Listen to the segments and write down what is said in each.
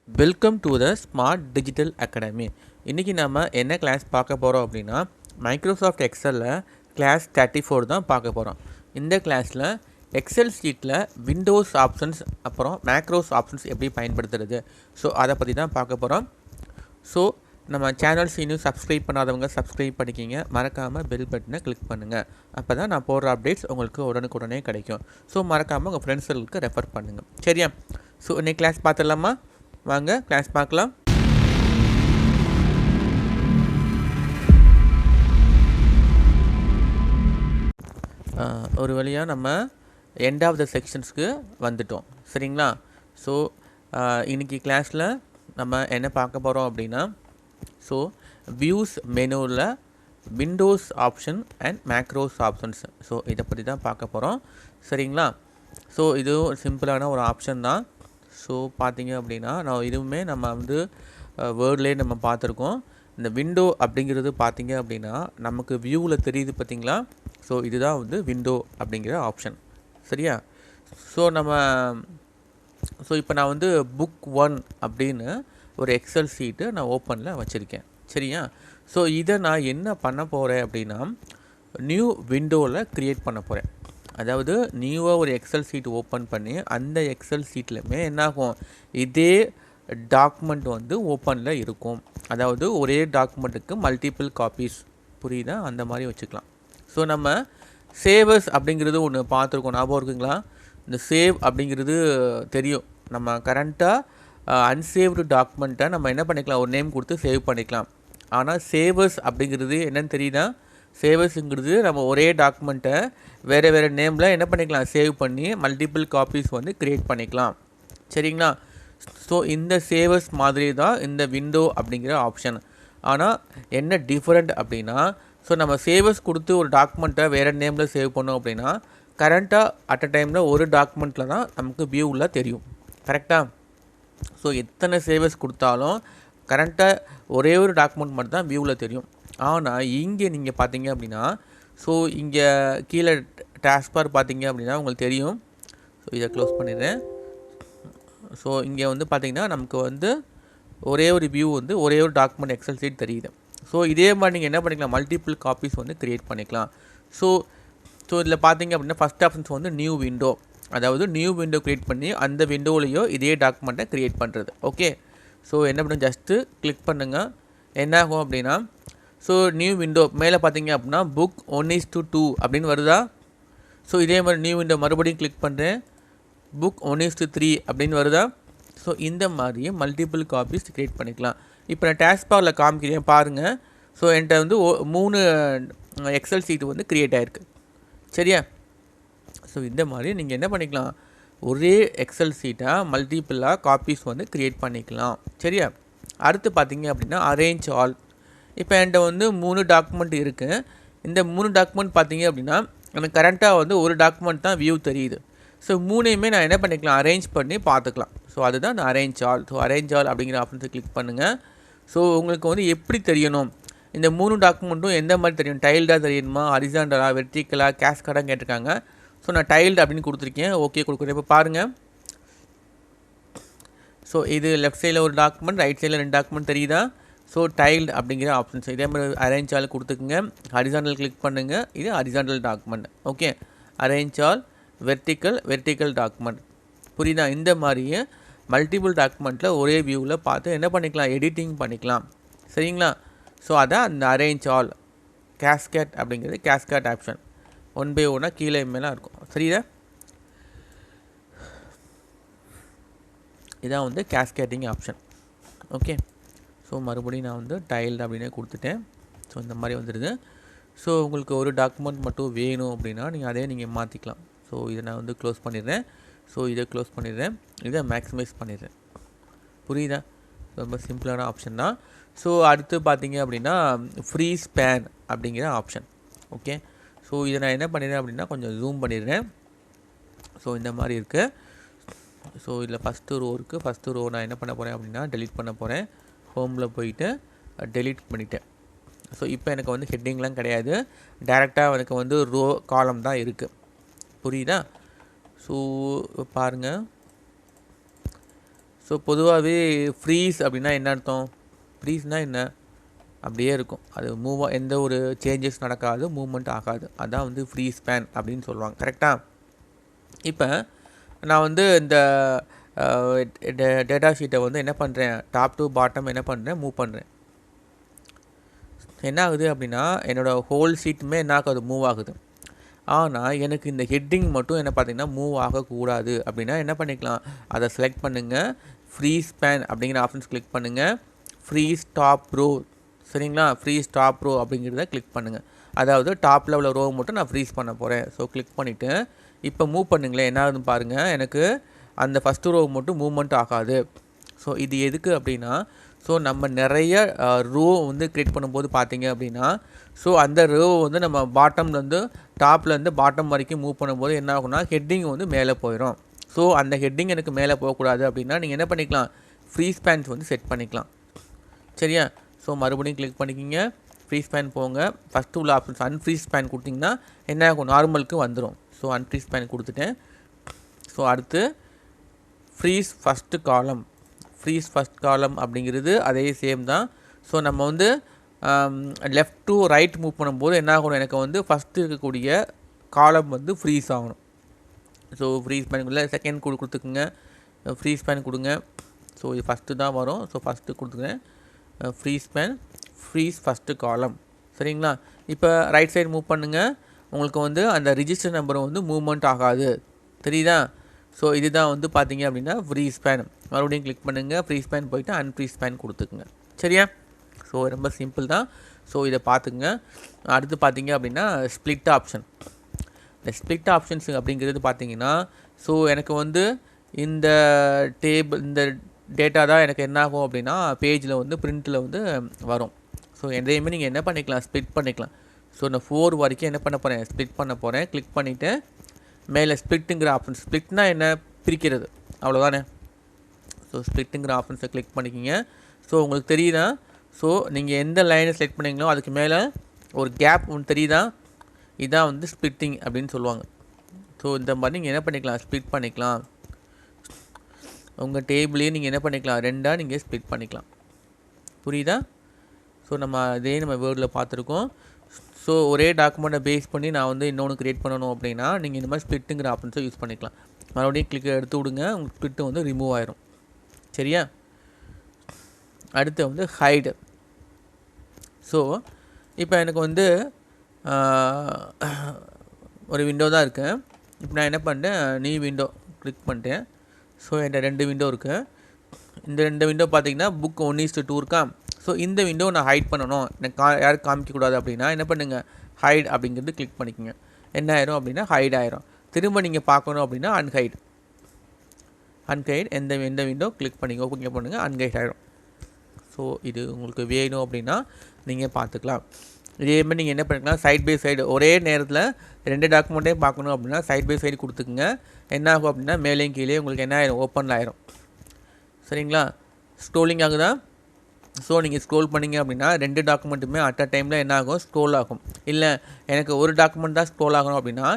Welcome to the smart digital academy. இன்றைக்கி நம்ம என்ன கிளாஸ் பார்க்க போகிறோம் அப்படின்னா, மைக்ரோசாஃப்ட் எக்ஸலில் கிளாஸ் 34 தான் பார்க்க போகிறோம். இந்த கிளாஸில் எக்ஸல் ஷீட்டில் விண்டோஸ் ஆப்ஷன்ஸ் அப்புறம் மேக்ரோஸ் ஆப்ஷன்ஸ் எப்படி பயன்படுத்துறது, ஸோ அதை பற்றி தான் பார்க்க போகிறோம். ஸோ நம்ம சேனல்ஸ் இன்னும் சப்ஸ்கிரைப் பண்ணாதவங்க சப்ஸ்கிரைப் பண்ணிக்கிங்க, மறக்காமல் பெல் பட்டனை கிளிக் பண்ணுங்கள். அப்போ தான் நான் போடுற அப்டேட்ஸ் உங்களுக்கு உடனுக்குடனே கிடைக்கும். ஸோ மறக்காமல் உங்கள் ஃப்ரெண்ட்ஸுகளுக்கு ரெஃபர் பண்ணுங்கள், சரியா? ஸோ இன்னைக்கு கிளாஸ் பார்த்துடலாமா? வாங்க கிளாஸ் பார்க்கலாம். ஒரு வழியாக நம்ம எண்ட் ஆஃப் த செக்ஷன்ஸ்க்கு வந்துட்டோம், சரிங்களா? ஸோ இன்றைக்கி கிளாஸில் நம்ம என்ன பார்க்க போகிறோம் அப்படின்னா, ஸோ வியூஸ் மெனுவில் Windows option and macros options, so இதை பற்றி தான் பார்க்க போகிறோம், சரிங்களா? ஸோ இதுவும் சிம்பிளான ஒரு ஆப்ஷன் தான். ஸோ பார்த்தீங்க அப்படின்னா இதுவுமே நம்ம வேர்ட்லேயே நம்ம பார்த்துருக்கோம். இந்த விண்டோ அப்படிங்கிறது பார்த்தீங்க அப்படின்னா நமக்கு வியூவில் தெரியுது பார்த்தீங்களா? ஸோ இதுதான் விண்டோ அப்படிங்கிற ஆப்ஷன், சரியா? ஸோ இப்போ நான் புக் 1 அப்படின்னு ஒரு எக்ஸல் ஷீட்டு நான் ஓப்பனில் வச்சுருக்கேன், சரியா? ஸோ இதை நான் என்ன பண்ண போகிறேன் அப்படின்னா, நியூ விண்டோவில் க்ரியேட் பண்ண போகிறேன். அதாவது நியூவாக ஒரு எக்ஸல் ஷீட் ஓப்பன் பண்ணி அந்த எக்ஸல் ஷீட்லையுமே என்னாகும், இதே டாக்குமெண்ட் ஓப்பனில் இருக்கும். அதாவது ஒரே டாக்குமெண்ட்டுக்கு மல்டிபிள் காப்பீஸ், புரியுதா? அந்த மாதிரி வச்சுக்கலாம். ஸோ நம்ம சேவஸ் அப்படிங்கிறது ஒன்று பார்த்துருக்கோம், ஞாபகம் இருக்குங்களா? இந்த சேவ் அப்படிங்கிறது தெரியும். நம்ம கரண்ட்டாக அன்சேவ்டு டாக்குமெண்ட்டை நம்ம என்ன பண்ணிக்கலாம், ஒரு நேம் கொடுத்து சேவ் பண்ணிக்கலாம். ஆனால் சேவஸ் அப்படிங்கிறது என்னென்னு தெரியுதா? சேவஸுங்கிறது நம்ம ஒரே டாக்குமெண்ட்டை வேறு நேமில் என்ன பண்ணிக்கலாம், சேவ் பண்ணி மல்டிபிள் காப்பீஸ் க்ரியேட் பண்ணிக்கலாம், சரிங்களா? ஸோ இந்த சேவஸ் மாதிரி தான் இந்த விண்டோ அப்படிங்கிற ஆப்ஷன். ஆனால் என்ன டிஃப்ரெண்ட் அப்படின்னா, ஸோ நம்ம சேவஸ் கொடுத்து ஒரு டாக்குமெண்ட்டை வேறு நேமில் சேவ் பண்ணோம் அப்படின்னா கரண்ட்டாக அட் அ டைமில் ஒரு டாக்குமெண்ட்டில் தான் நமக்கு வியூவில் தெரியும், கரெக்டாக? ஸோ எத்தனை சேவஸ் கொடுத்தாலும் கரண்ட்டாக ஒரே ஒரு டாக்குமெண்ட் மட்டும் தான் வியூவில் தெரியும். ஆனால் இங்கே நீங்கள் பார்த்தீங்க அப்படின்னா, ஸோ இங்கே கீழே டாஸ்க்பார் பார்த்தீங்க அப்படின்னா உங்களுக்கு தெரியும். ஸோ இதை க்ளோஸ் பண்ணிடுறேன். ஸோ இங்கே பார்த்தீங்கன்னா நமக்கு ஒரே ஒரு வியூ ஒரே ஒரு டாக்குமெண்ட் எக்ஸல் ஷீட் தெரியுது. ஸோ இதே மாதிரி நீங்கள் என்ன பண்ணிக்கலாம், மல்டிபிள் காப்பீஸ் க்ரியேட் பண்ணிக்கலாம். ஸோ இதில் பார்த்தீங்க அப்படின்னா ஃபஸ்ட் ஆப்ஷன்ஸ் நியூ விண்டோ, அதாவது நியூ விண்டோ க்ரியேட் பண்ணி அந்த விண்டோலையோ இதே டாக்குமெண்ட்டை க்ரியேட் பண்ணுறது, ஓகே? ஸோ என்ன பண்ணுங்க, ஜஸ்ட்டு கிளிக் பண்ணுங்கள். என்ன ஆகும் அப்படின்னா, ஸோ நியூ விண்டோ மேலே பார்த்தீங்க அப்படின்னா புக் 1:2 அப்படின்னு வருதா? ஸோ இதே மாதிரி நியூ விண்டோ மறுபடியும் கிளிக் பண்ணுறேன், புக் 1:3 அப்படின்னு வருதா? ஸோ இந்த மாதிரி மல்டிபிள் காப்பீஸ் க்ரியேட் பண்ணிக்கலாம். இப்போ நான் டாஸ்க்பாரில் காமிக்கிறேன் பாருங்கள். ஸோ என்கிட்ட 3 எக்ஸல் ஷீட்டு க்ரியேட் ஆகிருக்கு, சரியா? ஸோ இந்த மாதிரி நீங்கள் என்ன பண்ணிக்கலாம், ஒரே எக்ஸல் ஷீட்டாக மல்டிபிளாக காப்பீஸ் க்ரியேட் பண்ணிக்கலாம், சரியா? அடுத்து பார்த்தீங்க அப்படின்னா அரேஞ்ச் ஆல். இப்போ என்கிட்ட 3 டாக்குமெண்ட் இருக்குது. இந்த 3 டாக்குமெண்ட் பார்த்தீங்க அப்படின்னா எனக்கு கரண்ட்டாக ஒரு டாக்குமெண்ட் தான் வியூ தெரியுது. ஸோ 3யுமே நான் என்ன பண்ணிக்கலாம், அரேஞ்ச் பண்ணி பார்த்துக்கலாம். ஸோ அதுதான் இந்த arrange all. So arrange all அப்படிங்கிற ஆப்ஷன்ஸை கிளிக் பண்ணுங்கள். ஸோ உங்களுக்கு எப்படி தெரியணும், இந்த 3 டாக்குமெண்ட்டும் எந்த மாதிரி தெரியும், டைல்டாக தெரியணுமா, ஹரிசாண்டலா, வெர்டிக்கலா, கேஸ்கடாக கேட்டிருக்காங்க. ஸோ நான் டைல்டு அப்படின்னு கொடுத்துருக்கேன், ஓகே கொடுக்குறேன். இப்போ பாருங்கள், ஸோ இது லெஃப்ட் சைடில் ஒரு டாக்குமெண்ட், ரைட் சைடில் 2 டாக்குமெண்ட் தெரியுதா? ஸோ டைல்டு அப்படிங்கிற ஆப்ஷன்ஸ் இதே மாதிரி அரேஞ்ச் ஆல் கொடுத்துக்குங்க. ஹரிசாண்டல் கிளிக் பண்ணுங்கள், இது horizontal document, okay? Arrange all vertical document, புரியுதா? இந்த மாதிரியே மல்டிபிள் டாக்குமெண்ட்டில் ஒரே வியூவில் பார்த்து என்ன பண்ணிக்கலாம், எடிட்டிங் பண்ணிக்கலாம், சரிங்களா? ஸோ அதான் அந்த அரேஞ்ச் ஆல் கேஸ்கேட் அப்படிங்கிறது கேஸ்கேட் ஆப்ஷன். 1 by 1 கீழே மேலே இருக்கும், சரியா? இதான் கேஸ்கேட்டிங் ஆப்ஷன், ஓகே? ஸோ மறுபடியும் நான் டைல்டு அப்படின்னே கொடுத்துட்டேன். ஸோ இந்த மாதிரி வந்துடுது. ஸோ உங்களுக்கு ஒரு டாக்குமெண்ட் மட்டும் வேணும் அப்படின்னா நீங்கள் மாற்றிக்கலாம். ஸோ இதை நான் க்ளோஸ் பண்ணிடுறேன். ஸோ இதை க்ளோஸ் பண்ணிடுறேன், இதை மேக்ஸிமைஸ் பண்ணிடுறேன், புரியுதா? ரொம்ப சிம்பிளான ஆப்ஷன் தான். ஸோ அடுத்து பார்த்தீங்க அப்படின்னா ஃப்ரீ ஸ்பேன் அப்படிங்கிற ஆப்ஷன், ஓகே? ஸோ இதை நான் என்ன பண்ணிடுறேன் அப்படின்னா கொஞ்சம் ஜூம் பண்ணிடுறேன். ஸோ இந்த மாதிரி இருக்குது. ஸோ இதில் ஃபஸ்ட்டு ரோ இருக்குது. ஃபஸ்ட்டு ரோ நான் என்ன பண்ண போகிறேன் அப்படின்னா டெலீட் பண்ண போகிறேன். ஹோமில் போயிட்டு டெலீட் பண்ணிட்டேன். ஸோ இப்போ எனக்கு ஹெட்டிங்லாம் கிடையாது, டேரெக்டாக எனக்கு ரோ காலம் தான் இருக்குது, புரியுதா? ஸோ பாருங்கள், ஸோ பொதுவாகவே ஃப்ரீஸ் அப்படின்னா என்ன அர்த்தம்? ஃப்ரீஸ்னால் என்ன? அப்படியே இருக்கும், அது எந்த ஒரு சேஞ்சஸ் நடக்காது, மூவ்மெண்ட் ஆகாது, அதான் வந்து ஃப்ரீ ஸ்பேன் அப்படின்னு சொல்லுவாங்க. கரெக்டாக? இப்போ நான் வந்து இந்த டேட்டா ஷீட்டை வந்து என்ன பண்ணுறேன், டாப் டு பாட்டம் என்ன பண்ணுறேன், மூவ் பண்ணுறேன். என்ன ஆகுது அப்படின்னா என்னோடய ஹோல் ஷீட்டுமே என்ன ஆகுது, மூவ் ஆகுது. ஆனால் எனக்கு இந்த ஹெட்டிங் மட்டும் என்ன பார்த்திங்கன்னா மூவ் ஆகக்கூடாது அப்படின்னா என்ன பண்ணிக்கலாம், அதை செலக்ட் பண்ணுங்கள், ஃப்ரீ ஸ்பேன் அப்படிங்கிற ஆப்ஷன்ஸ் கிளிக் பண்ணுங்கள், ஃப்ரீ ஸ்டாப் ரோ. சரிங்களா? ஃப்ரீ ஸ்டாப் ரோ அப்படிங்கிறத கிளிக் பண்ணுங்கள். அதாவது டாப் லெவலில் ரோ மட்டும் நான் ஃப்ரீஸ் பண்ண போகிறேன். ஸோ கிளிக் பண்ணிவிட்டு இப்போ மூவ் பண்ணுங்களேன், என்ன ஆகுதுன்னு பாருங்கள். எனக்கு அந்த ஃபஸ்ட்டு ரோ மட்டும் மூவ்மெண்ட் ஆகாது. ஸோ இது எதுக்கு அப்படின்னா, ஸோ நம்ம நிறைய ரோ வந்து க்ரியேட் பண்ணும்போது பார்த்தீங்க அப்படின்னா, ஸோ அந்த ரோ வந்து நம்ம பாட்டம்லேருந்து டாப்லேருந்து பாட்டம் வரைக்கும் மூவ் பண்ணும்போது என்ன ஆகும்னா ஹெட்டிங் வந்து மேலே போயிடும். ஸோ அந்த ஹெட்டிங் எனக்கு மேலே போகக்கூடாது அப்படின்னா நீங்கள் என்ன பண்ணிக்கலாம், ஃப்ரீ ஸ்பேன்ஸ் வந்து செட் பண்ணிக்கலாம். சரியா? ஸோ மறுபடியும் கிளிக் பண்ணிக்கிங்க, ஃப்ரீ ஸ்பேன் போங்க, ஃபஸ்ட்டு உள்ள ஆப்ஷன்ஸ் அன்ஃப்ரீ ஸ்பேன் கொடுத்திங்கன்னா என்ன ஆகும், நார்மலுக்கு வந்துடும். ஸோ அன்ஃப்ரீ ஸ்பேன் கொடுத்துட்டேன். ஸோ அடுத்து ஃப்ரீஸ் ஃபஸ்ட்டு காலம். ஃப்ரீஸ் ஃபஸ்ட் காலம் அப்படிங்கிறது அதே சேம் தான். ஸோ நம்ம வந்து லெஃப்ட் டு ரைட் மூவ் பண்ணும்போது என்ன ஆகணும், எனக்கு வந்து ஃபஸ்ட்டு இருக்கக்கூடிய காலம் வந்து ஃப்ரீஸ் ஆகணும். ஸோ ஃப்ரீஸ் பேனுக்குள்ளே செகண்ட் கொடுத்துக்குங்க, ஃப்ரீஸ் பேன் கொடுங்க. ஸோ இது ஃபஸ்ட்டு தான் வரும். ஸோ ஃபஸ்ட்டு கொடுத்துக்கிறேன், freeze pane, freeze first column. சரிங்களா? இப்போ ரைட் சைடு மூவ் பண்ணுங்கள், உங்களுக்கு வந்து அந்த ரிஜிஸ்டர் நம்பரும் வந்து மூவ்மெண்ட் ஆகாது. தெரியுதா? ஸோ இதுதான் வந்து பார்த்தீங்க அப்படின்னா ஃப்ரீ ஸ்பேன். மறுபடியும் கிளிக் பண்ணுங்கள், ஃப்ரீ ஸ்பேன் போய்ட்டு அன்ஃப்ரீ ஸ்பேன் கொடுத்துக்குங்க. சரியா? ஸோ ரொம்ப சிம்பிள் தான். ஸோ இதை பார்த்துக்குங்க. அடுத்து பார்த்தீங்க அப்படின்னா ஸ்ப்ளிட் ஆப்ஷன். இந்த ஸ்ப்ளிட் ஆப்ஷன்ஸ் அப்படிங்கிறது பார்த்தீங்கன்னா, ஸோ எனக்கு வந்து இந்த இந்த டேட்டா தான் எனக்கு என்ன ஆகும் அப்படின்னா பேஜில் வந்து பிரிண்ட்டில் வந்து வரும். ஸோ எதையுமே நீங்கள் என்ன பண்ணிக்கலாம், ஸ்ப்ளிட் பண்ணிக்கலாம். ஸோ நான் 4 வரைக்கும் என்ன பண்ண போகிறேன், ஸ்ப்ளிட் பண்ண போகிறேன். கிளிக் பண்ணிவிட்டு மேலே ஸ்ப்ளிட்டுங்கிற ஆப்ஷன், ஸ்ப்ளிட்னால் என்ன, பிரிக்கிறது, அவ்வளோதானே. ஸோ ஸ்ப்ளிட்டுங்கிற ஆப்ஷன்ஸை கிளிக் பண்ணிக்கிங்க. ஸோ உங்களுக்கு தெரியுதா, ஸோ நீங்கள் எந்த லைனை செலக்ட் பண்ணிங்களோ அதுக்கு மேலே ஒரு கேப் ஒன்று தெரியுதா, இதான் வந்து ஸ்ப்ளிட்டிங் அப்படின்னு சொல்லுவாங்க. ஸோ இந்த மாதிரி நீங்கள் என்ன பண்ணிக்கலாம், ஸ்ப்ளிட் பண்ணிக்கலாம். உங்கள் டேபிளையே நீங்கள் என்ன பண்ணிக்கலாம், ரெண்டாக நீங்கள் ஸ்ப்ளிட் பண்ணிக்கலாம். புரியுதா? ஸோ நம்ம வேர்டில் பார்த்துருக்கோம். ஸோ ஒரே டாக்குமெண்ட்டை பேஸ் பண்ணி நான் வந்து இன்னொன்று க்ரியேட் பண்ணணும் அப்படின்னா நீங்கள் இந்த மாதிரி ஸ்ப்ளிட்டுங்கிற ஆப்ஷன்ஸை யூஸ் பண்ணிக்கலாம். மறுபடியும் கிளிக் எடுத்து விடுங்க, உங்களுக்கு ஸ்ப்ளிட்டு வந்து ரிமூவ் ஆயிரும். சரியா? அடுத்து வந்து ஹைடு. ஸோ இப்போ எனக்கு வந்து ஒரு விண்டோ தான் இருக்குது. இப்போ நான் என்ன பண்ணிட்டேன், நியூ விண்டோ கிளிக் பண்ணிட்டேன். ஸோ என்கிட்ட 2 விண்டோ இருக்குது. இந்த 2 விண்டோ பார்த்தீங்கன்னா புக் 1:2 இருக்கா. ஸோ இந்த விண்டோ நான் ஹைட் பண்ணணும், எனக்கு யாருக்கு காமிக்கக்கூடாது அப்படின்னா என்ன பண்ணுங்கள், ஹைட் அப்படிங்கிறது கிளிக் பண்ணிக்கோங்க. என்ன ஆயிரும் அப்படின்னா ஹைட் ஆயிரும். திரும்ப நீங்கள் பார்க்கணும் அப்படின்னா அன்ஹைட் எந்த விண்டோ கிளிக் பண்ணிங்க, ஓகே பண்ணுங்கள், அன்ஹைட் ஆயிரும். ஸோ இது உங்களுக்கு வேணும் அப்படின்னா நீங்கள் பார்த்துக்கலாம். இதேமாதிரி நீங்கள் என்ன பண்ணிக்கலாம், சைட் பை சைடு ஒரே நேரத்தில் 2 டாக்குமெண்ட்டே பார்க்கணும் அப்படின்னா சைட் பை சைடு கொடுத்துக்குங்க. என்ன ஆகும் அப்படின்னா மேலேயும் கீழே உங்களுக்கு என்ன ஆயிரும், ஓப்பனில் ஆயிரும். சரிங்களா? ஸ்க்ரோலிங் ஆகுதா? ஸோ நீங்கள் ஸ்க்ரோல் பண்ணிங்க அப்படின்னா 2 டாக்குமெண்ட்டுமே அட் அ டைமில் என்ன ஆகும், ஸ்க்ரோல் ஆகும். இல்லை எனக்கு ஒரு டாக்குமெண்ட் தான் ஸ்க்ரோல் ஆகணும் அப்படின்னா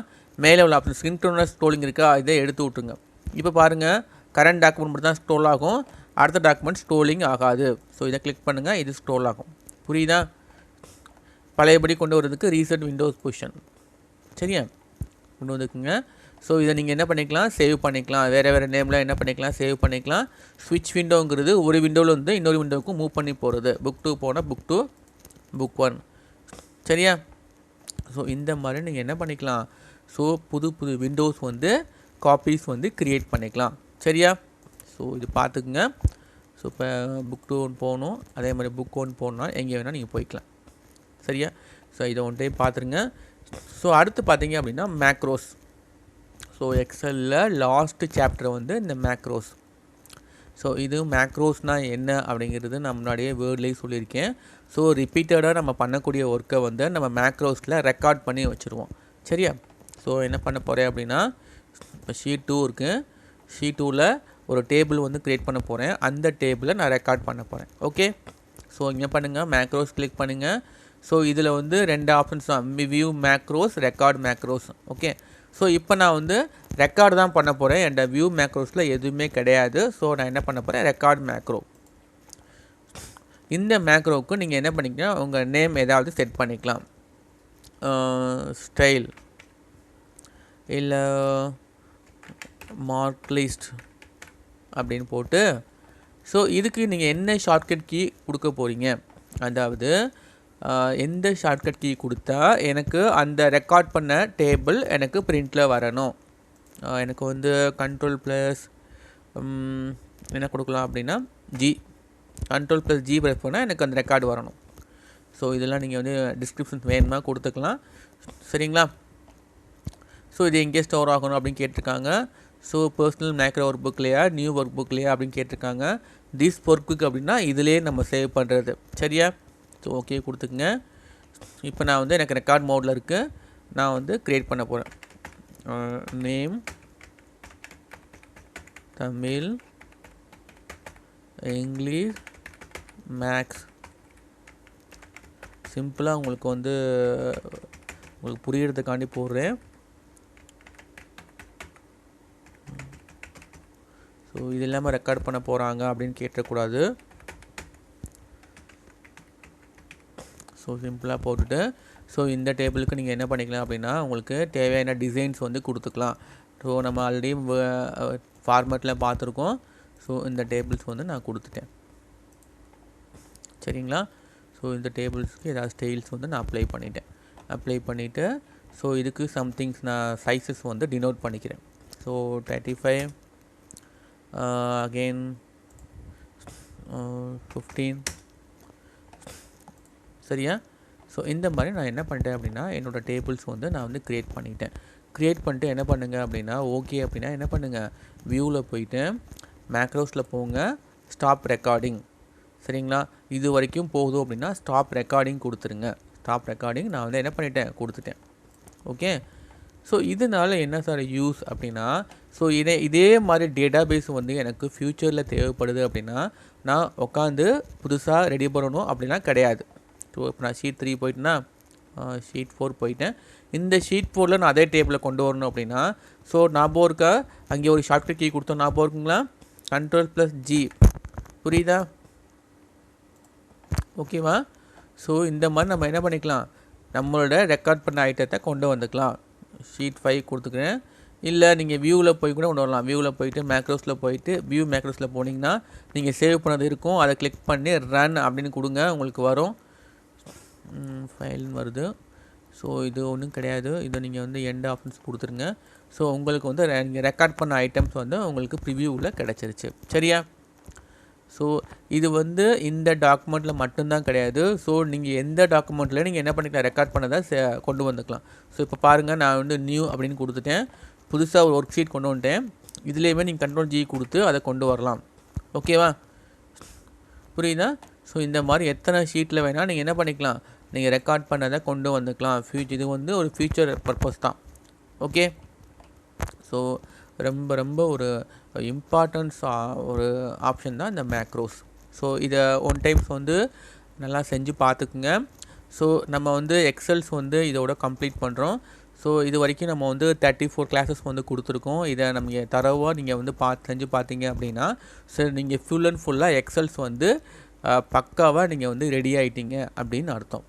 மேலே உள்ள ஆப்ஷன் சின்க்ரோனஸ் ஸ்க்ரோலிங் இருக்கா, இதை எடுத்து விட்டுருங்க. இப்போ பாருங்கள், கரண்ட் டாக்குமெண்ட் மட்டும் தான் ஸ்க்ரோல் ஆகும், அடுத்த டாக்குமெண்ட் ஸ்க்ரோலிங் ஆகாது. ஸோ இதை கிளிக் பண்ணுங்கள், இது ஸ்க்ரோல் ஆகும். புரியுதா? பழையபடி கொண்டு வரதுக்கு ரீசெட் விண்டோஸ் பொசிஷன். சரியா? கொண்டு வந்துக்குங்க. ஸோ இதை நீங்கள் என்ன பண்ணிக்கலாம், சேவ் பண்ணிக்கலாம். வேறு நேமில் என்ன பண்ணிக்கலாம், சேவ் பண்ணிக்கலாம். ஸ்விட்ச் விண்டோங்கிறது ஒரு விண்டோவில் வந்து இன்னொரு விண்டோவுக்கு மூவ் பண்ணி போகிறது. புக் 2 போனால் புக் 2, புக் 1. சரியா? ஸோ இந்த மாதிரி நீங்கள் என்ன பண்ணிக்கலாம், ஸோ புது விண்டோஸ் வந்து காப்பீஸ் வந்து க்ரியேட் பண்ணிக்கலாம். சரியா? ஸோ இது பார்த்துக்குங்க. ஸோ இப்போ புக் 2 போகணும், அதே மாதிரி புக் 1 போகணுன்னா எங்கே வேணால் நீங்கள் போய்க்கலாம். சரியா? ஸோ இதை ஒன் டைம் பார்த்துருங்க. ஸோ அடுத்து பார்த்தீங்க அப்படின்னா மேக்ரோஸ். ஸோ எக்ஸலில் லாஸ்ட்டு சாப்டர் வந்து இந்த மேக்ரோஸ். ஸோ இது மேக்ரோஸ்னால் என்ன அப்படிங்கிறது நான் முன்னாடியே வேர்ட்லேயே சொல்லியிருக்கேன். ஸோ ரிப்பீட்டடாக நம்ம பண்ணக்கூடிய ஒர்க்கை வந்து நம்ம மேக்ரோஸில் ரெக்கார்ட் பண்ணி வச்சுருவோம். சரியா? ஸோ என்ன பண்ண போகிறேன் அப்படின்னா, இப்போ ஷீட் 2 இருக்குது. ஷீட் 2ல் ஒரு டேபிள் வந்து க்ரியேட் பண்ண போகிறேன். அந்த டேபிளை நான் ரெக்கார்ட் பண்ண போகிறேன். ஓகே? ஸோ இங்கே பண்ணுங்கள், மேக்ரோஸ் கிளிக் பண்ணுங்கள். ஸோ இதில் வந்து 2 ஆப்ஷன்ஸ் தான், view macros, record macros. Okay? So இப்போ நான் வந்து ரெக்கார்டு தான் பண்ண போகிறேன். என்ட வியூ மேக்ரோஸில் எதுவுமே கிடையாது. ஸோ நான் என்ன பண்ண போகிறேன், ரெக்கார்ட் மேக்ரோ. இந்த மேக்ரோவுக்கு நீங்கள் என்ன பண்ணிக்கலாம், உங்கள் நேம் ஏதாவது செட் பண்ணிக்கலாம். ஸ்டைல் இல்லை மார்க் லிஸ்ட் அப்படின்னு போட்டு, ஸோ இதுக்கு நீங்கள் என்ன ஷார்ட்கட் கீ கொடுக்க போகிறீங்க, அதாவது எந்த ஷார்ட்கட் கீ கொடுத்தா எனக்கு அந்த ரெக்கார்ட் பண்ண டேபிள் எனக்கு பிரிண்டில் வரணும். எனக்கு வந்து கண்ட்ரோல் ப்ளஸ் என்ன கொடுக்கலாம் அப்படின்னா G, control plus G press பண்ணால் எனக்கு அந்த ரெக்கார்டு வரணும். ஸோ இதெல்லாம் நீங்கள் வந்து டிஸ்கிரிப்ஷன்ஸ் வேணுமா கொடுத்துக்கலாம். சரிங்களா? ஸோ இது எங்கே ஸ்டோர் ஆகணும் அப்படின்னு கேட்டிருக்காங்க. ஸோ பர்சனல் மேக்ரோ ஒர்க் புக்லையா நியூ ஒர்க் புக்லையா அப்படின்னு கேட்டிருக்காங்க. திஸ் ஒர்க் புக் அப்படின்னா இதிலே நம்ம சேவ் பண்ணுறது. சரியா? ஸோ ஓகே கொடுத்துக்குங்க. இப்போ நான் வந்து எனக்கு ரெக்கார்ட் மோடில் இருக்குது. நான் வந்து க்ரியேட் பண்ண போகிறேன். Name Tamil English marks. சிம்பிளாக உங்களுக்கு வந்து உங்களுக்கு புரியறதுக்காண்டி போடுறேன். ஸோ இது இல்லாமல் ரெக்கார்ட் பண்ண போகிறாங்க அப்படின்னு கேட்டக்கூடாது. ஸோ சிம்பிளாக போட்டுட்டு, ஸோ இந்த டேபிளுக்கு நீங்கள் என்ன பண்ணிக்கலாம் அப்படின்னா உங்களுக்கு தேவையான டிசைன்ஸ் வந்து கொடுத்துக்கலாம். ஸோ நம்ம ஆல்ரெடி ஃபார்மேட்டில் பார்த்துருக்கோம். ஸோ இந்த டேபிள்ஸ் வந்து நான் கொடுத்துட்டேன். சரிங்களா? ஸோ இந்த டேபிள்ஸ்க்கு ஏதாவது ஸ்டைல்ஸ் வந்து நான் அப்ளை பண்ணிவிட்டு ஸோ இதுக்கு சம்திங்ஸ் நான் சைஸஸ் வந்து டினோட் பண்ணிக்கிறேன். So 35 again 15. சரியா? ஸோ இந்த மாதிரி நான் என்ன பண்ணிட்டேன் அப்படின்னா என்னோடய டேபிள்ஸ் வந்து நான் வந்து க்ரியேட் பண்ணிட்டு என்ன பண்ணுங்கள் அப்படின்னா ஓகே அப்படின்னா என்ன பண்ணுங்கள், வியூவில் போயிட்டு மேக்ரோஸில் போங்க, ஸ்டாப் ரெக்கார்டிங். சரிங்களா? இது வரைக்கும் போகுது அப்படின்னா ஸ்டாப் ரெக்கார்டிங் கொடுத்துருங்க. ஸ்டாப் ரெக்கார்டிங் நான் வந்து என்ன பண்ணிட்டேன், கொடுத்துட்டேன். ஓகே. ஸோ இதனால் என்ன சார் யூஸ் அப்படின்னா, ஸோ இதே மாதிரி டேட்டா பேஸ் வந்து எனக்கு ஃப்யூச்சரில் தேவைப்படுது அப்படின்னா நான் உட்காந்து புதுசாக ரெடி பண்ணணும் அப்படின்னா கிடையாது. ஸோ இப்போ நான் ஷீட் 3 போயிட்டேன்னா ஷீட் 4 போயிட்டேன். இந்த ஷீட் 4ல் நான் அதே டேபிளில் கொண்டு வரணும் அப்படின்னா ஸோ ஞாபகம் இருக்கா, அங்கே ஒரு ஷார்ட்கட் கீ கொடுத்தோம் ஞாபகம் இருக்குங்களா, கண்ட்ரோல் ப்ளஸ் ஜி. புரியுதா? ஓகேவா? ஸோ இந்த மாதிரி நம்ம என்ன பண்ணிக்கலாம், நம்மளோட ரெக்கார்ட் பண்ண ஐட்டத்தை கொண்டு வந்துக்கலாம். ஷீட் 5 கொடுத்துக்கிறேன். இல்லை நீங்கள் வியூவில் போய் கூட கொண்டு வரலாம். வியூவில் போயிட்டு மேக்ரோஸில் போயிட்டு வியூ மேக்ரோஸில் போனீங்கன்னா நீங்கள் சேவ் பண்ணது இருக்கும். அதை கிளிக் பண்ணி ரன் அப்படின்னு கொடுங்க, உங்களுக்கு வரும். ஃபைல்னு வருது. ஸோ இது ஒன்றும் கிடையாது. இதை நீங்கள் வந்து எண்ட் ஆப்ஷன்ஸ் கொடுத்துருங்க. ஸோ உங்களுக்கு வந்து நீங்கள் ரெக்கார்ட் பண்ண ஐட்டம்ஸ் வந்து உங்களுக்கு ப்ரிவியூவில் கிடச்சிருச்சு. சரியா? ஸோ இது வந்து இந்த டாக்குமெண்ட்டில் மட்டும்தான் கிடையாது. ஸோ நீங்கள் எந்த டாக்குமெண்ட்டில் நீங்கள் என்ன பண்ணிக்கலாம், ரெக்கார்ட் பண்ணதை கொண்டு வந்துக்கலாம். ஸோ இப்போ பாருங்கள், நான் வந்து நியூ அப்படின்னு கொடுத்துட்டேன். புதுசாக ஒரு ஒர்க் ஷீட் கொண்டு வந்துட்டேன். இதுலேயுமே நீங்கள் கண்ட்ரோல் ஜி கொடுத்து அதை கொண்டு வரலாம். ஓகேவா? புரியுதா? ஸோ இந்த மாதிரி எத்தனை ஷீட்டில் வேணால் நீங்கள் என்ன பண்ணிக்கலாம், நீங்கள் ரெக்கார்ட் பண்ணதை கொண்டு வந்துக்கலாம். இது வந்து ஒரு ஃபியூச்சர் பர்பஸ் தான். ஓகே. ஸோ ரொம்ப ஒரு இம்பார்ட்டன்ஸ் ஒரு ஆப்ஷன் தான் இந்த மேக்ரோஸ். ஸோ இதை ஒன் டைம்ஸ் வந்து நல்லா செஞ்சு பார்த்துக்குங்க. ஸோ நம்ம வந்து எக்ஸல்ஸ் வந்து இதோட கம்ப்ளீட் பண்ணுறோம். ஸோ இது வரைக்கும் நம்ம வந்து 34 கிளாஸஸ் வந்து கொடுத்துருக்கோம். இதை நம்ம தரவாக நீங்கள் வந்து செஞ்சு பார்த்தீங்க அப்படின்னா ஸோ நீங்கள் ஃபுல்லாக எக்ஸல்ஸ் வந்து பக்காவாக நீங்கள் வந்து ரெடி ஆகிட்டீங்க அப்படின்னு அர்த்தம்.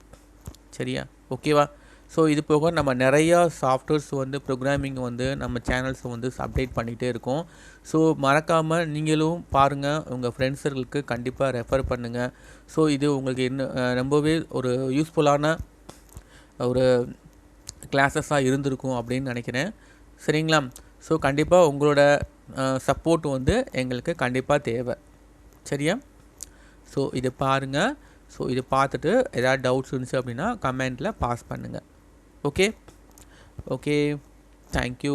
சரியா? ஓகேவா? ஸோ இது போக நம்ம நிறையா சாஃப்ட்வேர்ஸ் வந்து ப்ரோக்ராமிங் வந்து நம்ம சேனல்ஸை வந்து அப்டேட் பண்ணிகிட்டே இருக்கோம். ஸோ மறக்காமல் நீங்களும் பாருங்கள், உங்கள் ஃப்ரெண்ட்ஸுகளுக்கு கண்டிப்பாக ரெஃபர் பண்ணுங்கள். ஸோ இது உங்களுக்கு ரொம்பவே ஒரு யூஸ்ஃபுல்லான ஒரு கிளாஸஸாக இருந்திருக்கும் அப்படின்னு நினைக்கிறேன். சரிங்களா? ஸோ கண்டிப்பாக உங்களோட சப்போர்ட் வந்து எங்களுக்கு கண்டிப்பாக தேவை. சரியா? ஸோ இதை பாருங்கள். ஸோ இதை பார்த்துட்டு ஏதாவது டவுட்ஸ் இருந்துச்சு அப்படின்னா கமெண்ட்டில் பாஸ் பண்ணுங்கள். ஓகே. தேங்க்யூ.